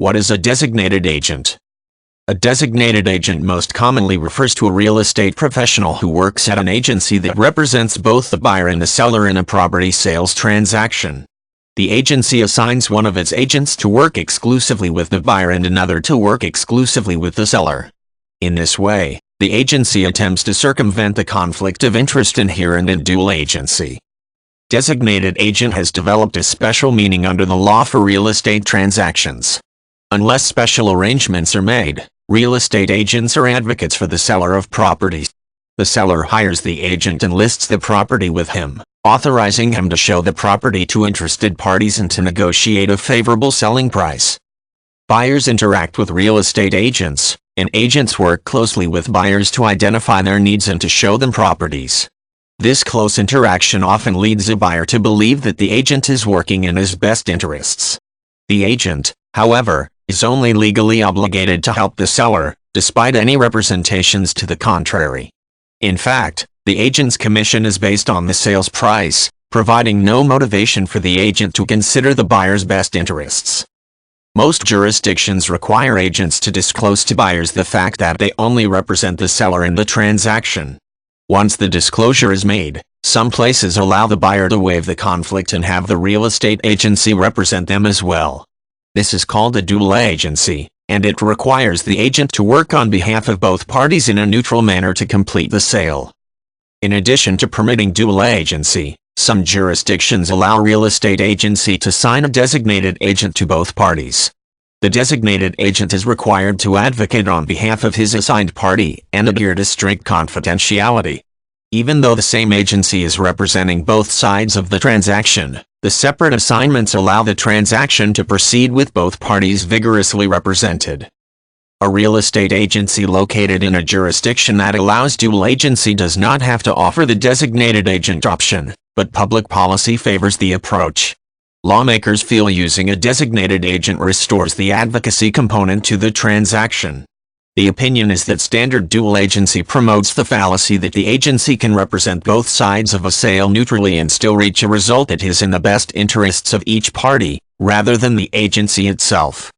What is a designated agent? A designated agent most commonly refers to a real estate professional who works at an agency that represents both the buyer and the seller in a property sales transaction. The agency assigns one of its agents to work exclusively with the buyer and another to work exclusively with the seller. In this way, the agency attempts to circumvent the conflict of interest inherent in dual agency. Designated agent has developed a special meaning under the law for real estate transactions. Unless special arrangements are made, real estate agents are advocates for the seller of properties. The seller hires the agent and lists the property with him, authorizing him to show the property to interested parties and to negotiate a favorable selling price. Buyers interact with real estate agents, and agents work closely with buyers to identify their needs and to show them properties. This close interaction often leads a buyer to believe that the agent is working in his best interests. The agent, however, is only legally obligated to help the seller, despite any representations to the contrary. In fact, the agent's commission is based on the sales price, providing no motivation for the agent to consider the buyer's best interests. Most jurisdictions require agents to disclose to buyers the fact that they only represent the seller in the transaction. Once the disclosure is made, some places allow the buyer to waive the conflict and have the real estate agency represent them as well. This is called a dual agency, and it requires the agent to work on behalf of both parties in a neutral manner to complete the sale. In addition to permitting dual agency, some jurisdictions allow real estate agency to assign a designated agent to both parties. The designated agent is required to advocate on behalf of his assigned party and adhere to strict confidentiality. Even though the same agency is representing both sides of the transaction, the separate assignments allow the transaction to proceed with both parties vigorously represented. A real estate agency located in a jurisdiction that allows dual agency does not have to offer the designated agent option, but public policy favors the approach. Lawmakers feel using a designated agent restores the advocacy component to the transaction. The opinion is that standard dual agency promotes the fallacy that the agency can represent both sides of a sale neutrally and still reach a result that is in the best interests of each party, rather than the agency itself.